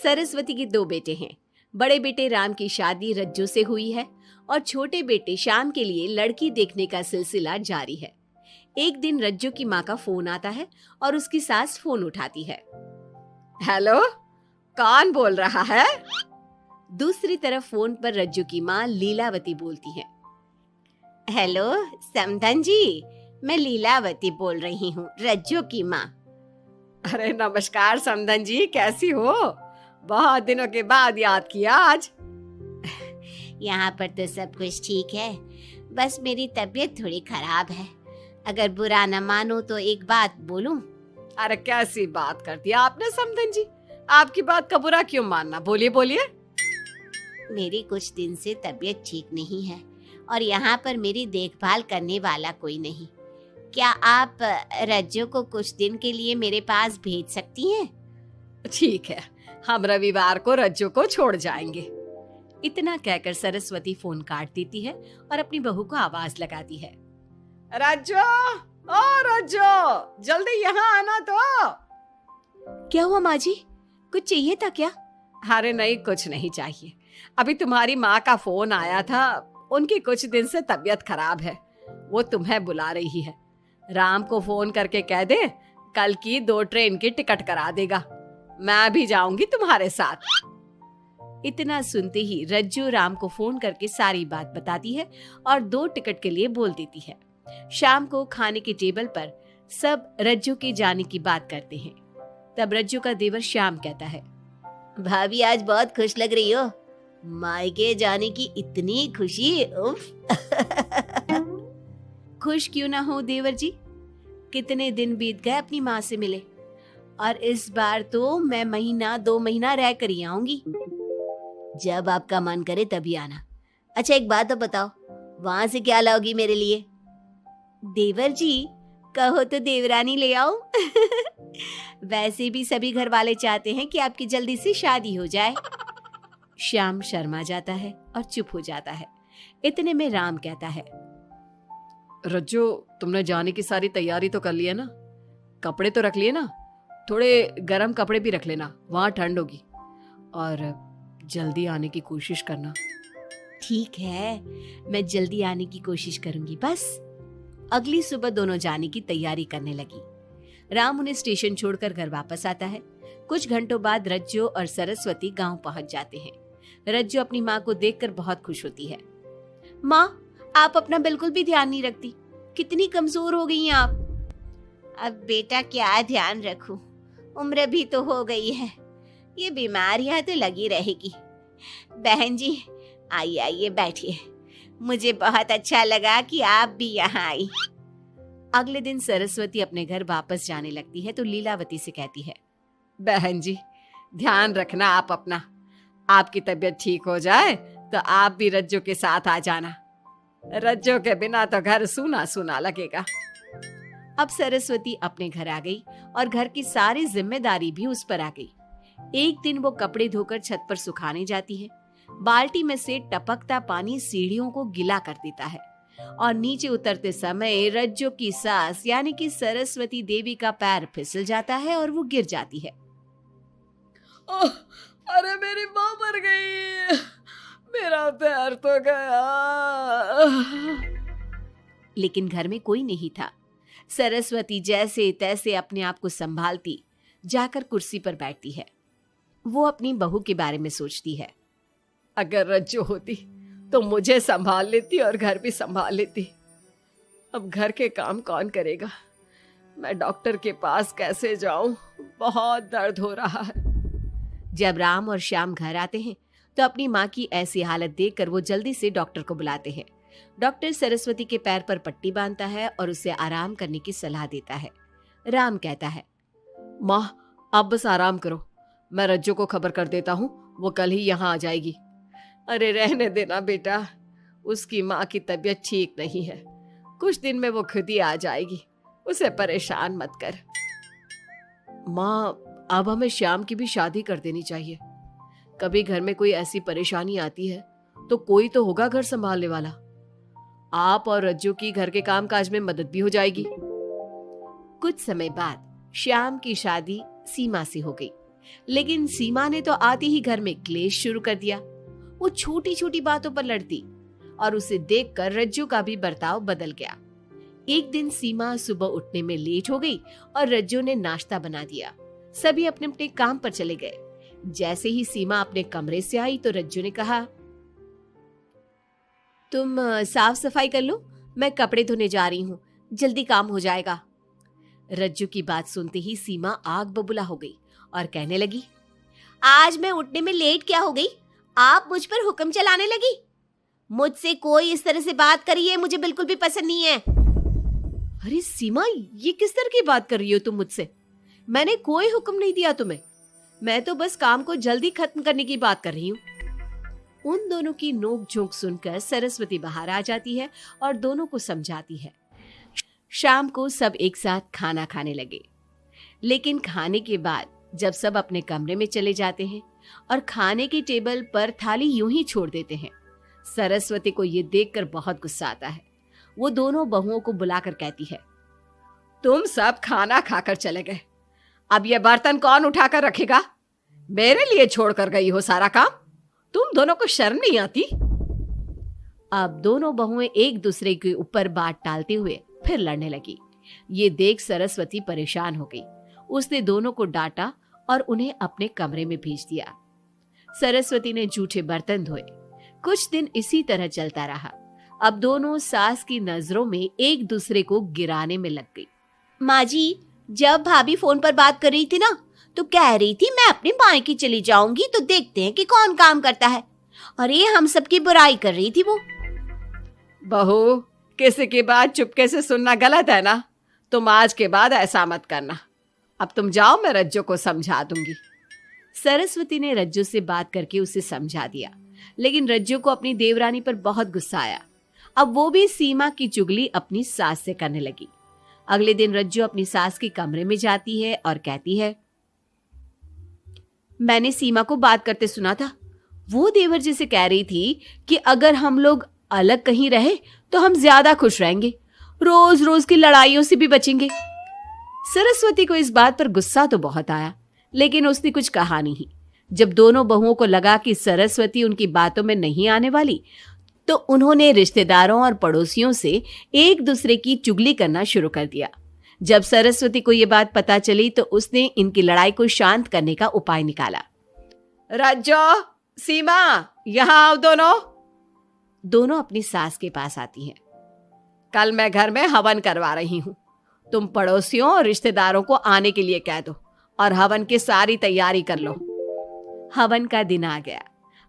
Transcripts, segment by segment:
सरस्वती के दो बेटे हैं। बड़े बेटे राम की शादी रज्जू से हुई है और छोटे बेटे श्याम के लिए लड़की देखने का सिलसिला जारी है। एक दिन रज्जू की माँ का फोन आता है और उसकी सास फोन उठाती है। हेलो, कौन बोल रहा है? दूसरी तरफ फोन पर रज्जू की माँ लीलावती बोलती है। हेलो समधन जी, मैं लीलावती बोल रही हूँ, रज्जू की माँ। अरे नमस्कार समधन जी, कैसी हो? बहुत दिनों के बाद याद किया आज। यहाँ पर तो सब कुछ ठीक है, बस मेरी तबीयत थोड़ी खराब है। अगर बुरा न मानो तो एक बात बोलूं? अरे कैसी बात कर दिया आपने समधन जी, आपकी बात का बुरा क्यों मानना, बोलिए बोलिए। मेरी कुछ दिन से तबीयत ठीक नहीं है और यहाँ पर मेरी देखभाल करने वाला कोई नहीं। क्या आप रज्जू को कुछ दिन के लिए मेरे पास भेज सकती हैं? ठीक है, हम रविवार को रज्जू को छोड़ जाएंगे। इतना कहकर सरस्वती फोन काट देती है और अपनी बहू को आवाज लगाती है। रज्जू, ओ रज्जू, जल्दी यहाँ आना तो। क्या हुआ माँ जी, कुछ चाहिए था क्या? अरे नहीं, कुछ नहीं चाहिए। अभी तुम्हारी माँ का फोन आया था, उनकी कुछ दिन से तबीयत खराब है, वो तुम्हें बुला रही है। राम को फोन करके कह दे कल की 2 ट्रेन की टिकट करा देगा, मैं भी जाऊंगी तुम्हारे साथ। इतना सुनते ही रज्जू राम को फोन करके सारी बात बताती है और 2 टिकट के लिए बोल देती है। शाम को खाने के टेबल पर सब रज्जू के जाने की बात करते हैं। तब रज्जू का देवर श्याम कहता है, भाभी आज बहुत खुश लग रही हो, मायके जाने की इतनी खुशी, उफ। खुश क्यों ना हो देवर जी, कितने दिन बीत गए अपनी माँ से मिले, और इस बार तो मैं 1-2 महीना रह कर ही आऊंगी। जब आपका मन करे तभी आना। अच्छा एक बात तो बताओ, वहां से क्या लाओगी मेरे लिए? देवर जी कहो तो देवरानी ले आओ। वैसे भी सभी घर वाले चाहते हैं कि आपकी जल्दी से शादी हो जाए। श्याम शर्मा जाता है और चुप हो जाता है। इतने में राम कहता है, रज्जू, तुमने जाने की सारी तैयारी तो कर ली है ना? कपड़े तो रख लिए ना? थोड़े गर्म कपड़े भी रख लेना, वहां ठंड होगी, और जल्दी आने की कोशिश करना। ठीक है, मैं जल्दी आने की कोशिश करूंगी। बस अगली सुबह दोनों जाने की तैयारी करने लगी। राम उन्हें स्टेशन छोड़कर घर वापस आता है। कुछ घंटों बाद रज्जू और सरस्वती गांव पहुंच जाते हैं। रज्जू अपनी माँ को देखकर बहुत खुश होती है। माँ, आप अपना बिल्कुल भी ध्यान नहीं रखती, कितनी कमजोर हो गई हैं आप। अब बेटा क्या ध्यान रखूं, उम्र भी तो हो गई है, ये बीमारियां तो लगी रहेगी। बहन जी आइए आइए बैठिए, मुझे बहुत अच्छा लगा कि आप भी यहाँ आई। अगले दिन सरस्वती अपने घर वापस जाने लगती है तो लीलावती से कहती है, बहन जी ध्यान रखना आप अपना, आपकी तबीयत ठीक हो जाए तो आप भी रज्जू के साथ आ जाना, रज्जू के बिना तो घर सूना सूना लगेगा। अब सरस्वती अपने घर आ गई और घर की सारी जिम्मेदारी भी उस पर आ गई। एक दिन वो कपड़े धोकर छत पर सुखाने जाती है। बाल्टी में से टपकता पानी सीढ़ियों को गीला कर देता है और नीचे उतरते समय रज्जू की सास यानी कि सरस्वती देवी का पैर फिसल जाता है और वो गिर जाती है। ओह, अरे मेरी माँ मर गई, मेरा पैर तो गया। लेकिन घर में कोई नहीं था। सरस्वती जैसे तैसे अपने आप को संभालती जाकर कुर्सी पर बैठती है। वो अपनी बहू के बारे में सोचती है। अगर रज्जू होती तो मुझे संभाल लेती और घर भी संभाल लेती। अब घर के काम कौन करेगा? मैं डॉक्टर के पास कैसे जाऊं? बहुत दर्द हो रहा है। जब राम और श्याम घर आते हैं तो अपनी माँ की ऐसी हालत देखकर वो जल्दी से डॉक्टर को बुलाते हैं। डॉक्टर सरस्वती के पैर पर पट्टी बांधता है और उसे आराम करने की सलाह देता है। राम कहता है, माँ आप बस आराम करो, मैं रज्जू को खबर कर देता हूँ, वो कल ही यहाँ आ जाएगी। अरे रहने देना बेटा, उसकी माँ की तबीयत ठीक नहीं है, कुछ दिन में वो खुद ही आ जाएगी, उसे परेशान मत कर। माँ अब हमें श्याम की भी शादी कर देनी चाहिए। कभी घर में कोई ऐसी परेशानी आती है तो कोई तो होगा घर संभालने वाला। आप और रज्जू की घर के काम काज में मदद भी हो जाएगी। कुछ समय बाद श्याम की शादी सीमा से हो गई। लेकिन सीमा ने तो आते ही घर में क्लेश शुरू कर दिया। वो छोटी छोटी बातों पर लड़ती और उसे देखकर रज्जू का भी बर्ताव बदल गया। एक दिन सीमा सुबह उठने में लेट हो गई और रज्जू ने नाश्ता बना दिया। सभी अपने अपने काम पर चले गए। जैसे ही सीमा अपने कमरे से आई तो रज्जू ने कहा, तुम साफ सफाई कर लो, मैं कपड़े धोने जा रही हूँ, जल्दी काम हो जाएगा। रज्जू की बात सुनते ही सीमा आग बबूला हो गई और कहने लगी, आज मैं उठने में लेट क्या हो गई? आप मुझ पर हुक्म चलाने लगी। मुझसे कोई इस तरह से बात करी है मुझे बिल्कुल भी पसंद नहीं है। अरे सीमा, ये किस तरह की बात कर रही हो तुम मुझसे? मैंने कोई हुक्म नहीं दिया तुम्हें। मैं तो बस काम को जल्दी खत्म करने की बात कर रही हूँ। उन दोनों की नोक झोंक सुनकर सरस्वती बाहर आ जाती है और दोनों को समझाती है। शाम को सब एक साथ खाना खाने लगे। लेकिन खाने के बाद जब सब अपने कमरे में चले जाते हैं और खाने की टेबल पर थाली यूं ही छोड़ देते हैं, सरस्वती को ये देखकर बहुत गुस्सा आता है। वो दोनों बहुओं को बुलाकर कहती है, तुम सब खाना खाकर चले गए, अब ये बर्तन कौन उठाकर रखेगा? मेरे लिए छोड़कर गई हो सारा काम। तुम दोनों को शर्म नहीं आती? अब दोनों बहुएं एक दूसरे के ऊपर बात टालते हुए फिर लड़ने लगी। ये देख सरस्वती परेशान हो गई। उसने दोनों को डांटा और उन्हें अपने कमरे में भेज दिया। सरस्वती ने जूठे बर्तन धोए। कुछ दिन इसी तरह चलता रहा। अब दोनों सास की नजरों में एक दूसरे को गिराने में लग गई। माँ जी, जब भाभी फोन पर बात कर रही थी ना, तो कह रही थी मैं अपने मायके चली जाऊंगी तो देखते हैं कि कौन काम करता है। और ये हम सबकी बुराई कर रही थी वो। बहू, किसी की बात चुपके से सुनना गलत है ना। तुम आज के बाद ऐसा मत करना। अब तुम जाओ, मैं रज्जू को समझा दूंगी। सरस्वती ने रज्जू से बात करके उसे समझा दिया, लेकिन रज्जू को अपनी देवरानी पर बहुत गुस्सा आया। अब वो भी सीमा की चुगली अपनी सास से करने लगी। अगले दिन रज्जू अपनी सास के कमरे में जाती है और कहती है, मैंने सीमा को बात करते सुना था। वो देवर जी से कह रही थी कि अगर हम लोग अलग कहीं रहे तो हम ज्यादा खुश रहेंगे, रोज रोज की लड़ाइयों से भी बचेंगे। सरस्वती को इस बात पर गुस्सा तो बहुत आया, लेकिन उसने कुछ कहा नहीं। जब दोनों बहुओं को लगा कि सरस्वती उनकी बातों में नहीं आने वाली, तो उन्होंने रिश्तेदारों और पड़ोसियों से एक दूसरे की चुगली करना शुरू कर दिया। जब सरस्वती को ये बात पता चली तो उसने इनकी लड़ाई को शांत करने का उपाय निकाला। रज्जो, सीमा, यहाँ आओ दोनों। दोनों अपनी सास के पास आती हैं। कल मैं घर में हवन करवा रही हूँ। तुम पड़ोसियों और रिश्तेदारों को आने के लिए कह दो और हवन की सारी तैयारी कर लो। हवन का दिन आ गया।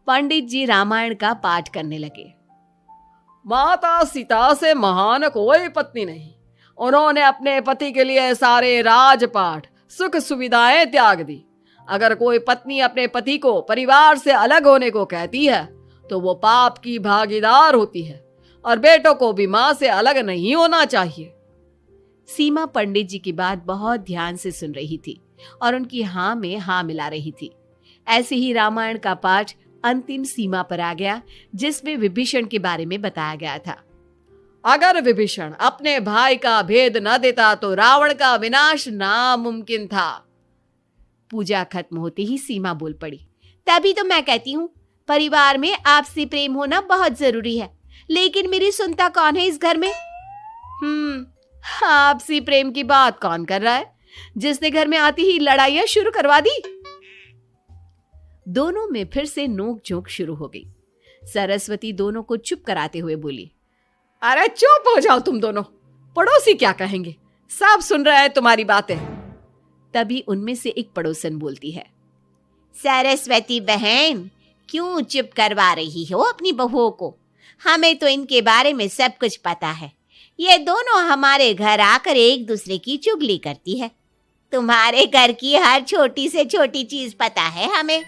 पंडित जी रामायण का पाठ करने लगे। माता सीता से महान कोई पत्नी नहीं। उन्होंने अपने पति के लिए सारे राजपाट, सुख सुविधाएं त्याग दी। अगर कोई पत्नी अपने पति को परिवार से अलग होने को कहती है तो वो पाप की भागीदार होती है और बेटों को भी मां से अलग नहीं होना चाहिए। सीमा पंडित जी की बात बहुत ध्यान से सुन रही थी और उनकी हाँ में हाँ मिला रही थी। ऐसे ही रामायण का पाठ अंतिम सीमा पर आ गया, जिसमें विभीषण के बारे में बताया गया था। अगर विभीषण अपने भाई का भेद न देता तो रावण का विनाश नामुमकिन था। पूजा खत्म होते ही सीमा बोल पड़ी, तभी तो मैं कहती हूँ परिवार में आपसी प्रेम होना बहुत जरूरी है, लेकिन मेरी सुनता कौन है इस घर में? आपसी प्रेम की बात कौन कर रहा है, जिसने घर में आती ही लड़ाइयां शुरू करवा दी? दोनों में फिर से नोक झोंक शुरू हो गई। सरस्वती दोनों को चुप कराते हुए बोली, अरे चुप हो जाओ तुम दोनों, पड़ोसी क्या कहेंगे, सब सुन रहे हैं तुम्हारी बातें। तभी उनमें से एक पड़ोसन बोलती है, सरस्वती बहन, क्यों चुप करवा रही हो अपनी बहुओं को? हमें तो इनके बारे में सब कुछ पता है। ये दोनों हमारे घर आकर एक दूसरे की चुगली करती है। तुम्हारे घर की हर छोटी से छोटी चीज पता है हमें।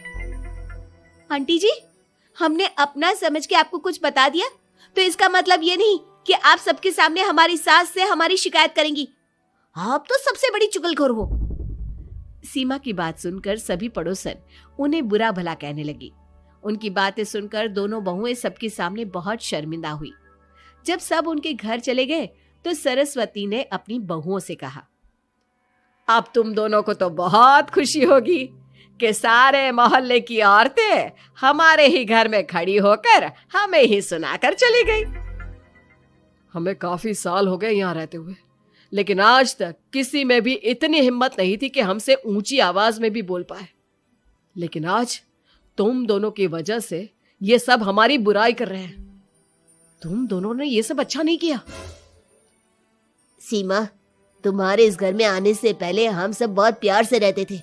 आंटी जी, हमने अपना समझ के आपको कुछ बता दिया तो इसका मतलब ये नहीं कि आप सबके सामने हमारी सास से हमारी शिकायत करेंगी। आप तो सबसे बड़ी चुगलखोर हो। सीमा की बात सुनकर सभी पड़ोसन उन्हें बुरा भला कहने लगी। उनकी बातें सुनकर दोनों बहुएं सबके सामने बहुत शर्मिंदा हुई। जब सब उनके घर चले गए तो सरस्वती ने अपनी बहुओं से कहा, अब तुम दोनों को तो बहुत खुशी होगी। कि सारे मोहल्ले की औरतें हमारे ही घर में खड़ी होकर हमें ही सुनाकर चली गई। हमें काफी साल हो गए यहाँ रहते हुए, लेकिन आज तक किसी में भी इतनी हिम्मत नहीं थी कि हमसे ऊंची आवाज में भी बोल पाए। लेकिन आज तुम दोनों की वजह से ये सब हमारी बुराई कर रहे हैं। तुम दोनों ने ये सब अच्छा नहीं किया। सीमा, तुम्हारे इस घर में आने से पहले हम सब बहुत प्यार से रहते थे,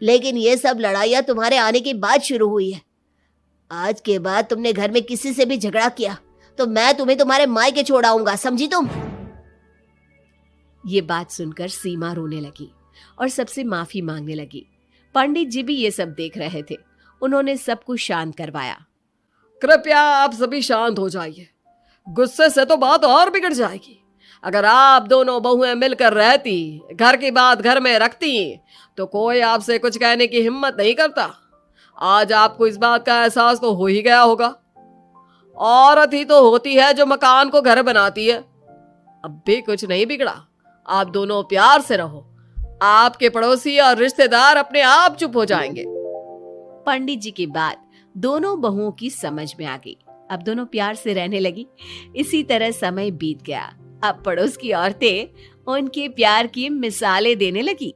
लेकिन ये सब लड़ाइयाँ तुम्हारे आने के बाद शुरू हुई है। आज के बाद तुमने घर में किसी से भी झगड़ा किया तो मैं तुम्हें तुम्हारे मायके छोड़ आऊंगा, समझी तुम? ये बात सुनकर सीमा रोने लगी और सबसे माफी मांगने लगी। पंडित जी भी ये सब देख रहे थे। उन्होंने सबको शांत करवाया। कृपया आप सभी शांत हो जाइए, गुस्से से तो बात और बिगड़ जाएगी। अगर आप दोनों बहुएं मिलकर रहती, घर की बात घर में रखती, तो कोई आपसे कुछ कहने की हिम्मत नहीं करता। आज आपको इस बात का एहसास तो हो ही गया होगा। औरत ही तो होती है जो मकान को घर बनाती है। अब भी कुछ नहीं बिगड़ा, आप दोनों प्यार से रहो। आपके पड़ोसी और रिश्तेदार अपने आप चुप हो जाएंगे। पंडित जी की बात दोनों बहुओं की समझ में आ गई। अब दोनों प्यार से रहने लगी। इसी तरह समय बीत गया। अब पड़ोस की औरतें उनके प्यार की मिसालें देने लगी।